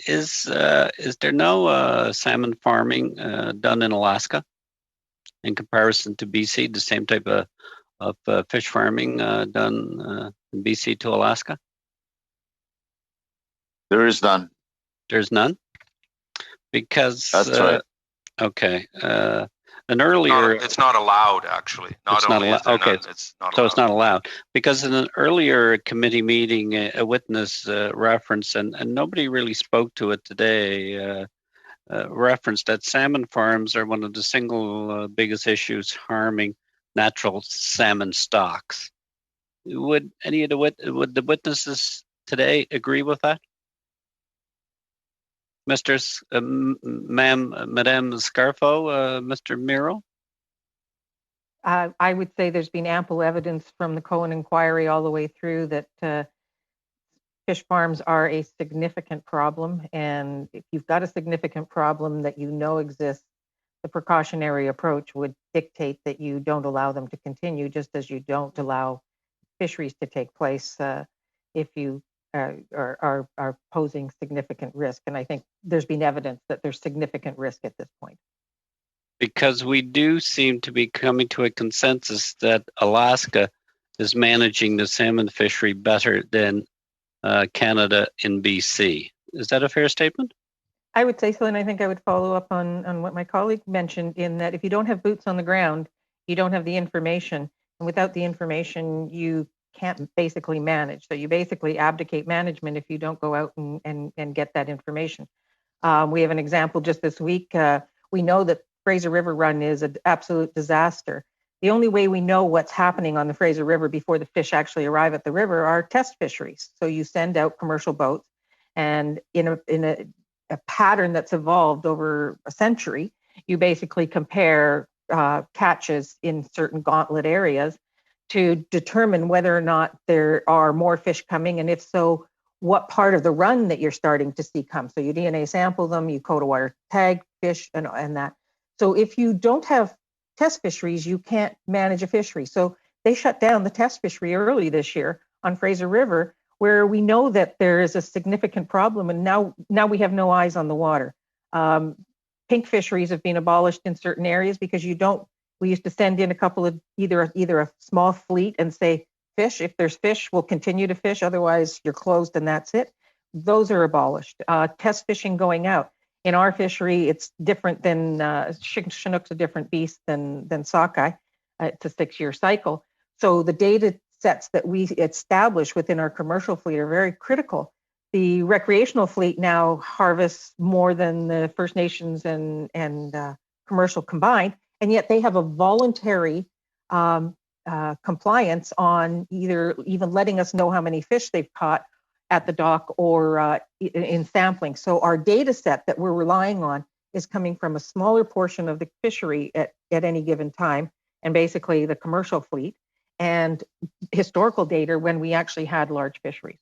Is there no salmon farming done in Alaska in comparison to BC? The same type of fish farming done in BC to Alaska? There is none. There's none? Because that's right. Okay. An earlier, it's not allowed, actually. Not it's only not is there okay. none, it's not so allowed. It's not allowed because in an earlier committee meeting, a witness referenced, and nobody really spoke to it today. Referenced that salmon farms are one of the single biggest issues harming natural salmon stocks. Would any of the witnesses today agree with that? Madame Scarfo, Mr. Miro? I would say there's been ample evidence from the Cohen inquiry all the way through that fish farms are a significant problem. And if you've got a significant problem that you know exists, the precautionary approach would dictate that you don't allow them to continue, just as you don't allow fisheries to take place if you are posing significant risk. And I think there's been evidence that there's significant risk at this point. Because we do seem to be coming to a consensus that Alaska is managing the salmon fishery better than Canada in BC. Is that a fair statement? I would say so, and I think I would follow up on what my colleague mentioned, in that if you don't have boots on the ground, you don't have the information. And without the information, you can't basically manage. So you basically abdicate management if you don't go out and get that information. We have an example just this week. We know that Fraser River Run is an absolute disaster. The only way we know what's happening on the Fraser River before the fish actually arrive at the river are test fisheries. So you send out commercial boats, and in a pattern that's evolved over a century, you basically compare catches in certain gauntlet areas to determine whether or not there are more fish coming, and if so, what part of the run that you're starting to see come. So you DNA sample them, you coat a wire tag fish and that. So if you don't have test fisheries, you can't manage a fishery. So they shut down the test fishery early this year on Fraser River, where we know that there is a significant problem, and now we have no eyes on the water. Pink fisheries have been abolished in certain areas because we used to send in a couple of either a small fleet and say, fish, if there's fish, we'll continue to fish, otherwise you're closed and that's it. Those are abolished. Test fishing going out. In our fishery, it's different than Chinook's a different beast than sockeye. It's a 6-year cycle. So the data sets that we establish within our commercial fleet are very critical. The recreational fleet now harvests more than the First Nations and commercial combined, and yet they have a voluntary compliance on either even letting us know how many fish they've caught at the dock or in sampling. So our data set that we're relying on is coming from a smaller portion of the fishery at any given time, and basically the commercial fleet, and historical data when we actually had large fisheries.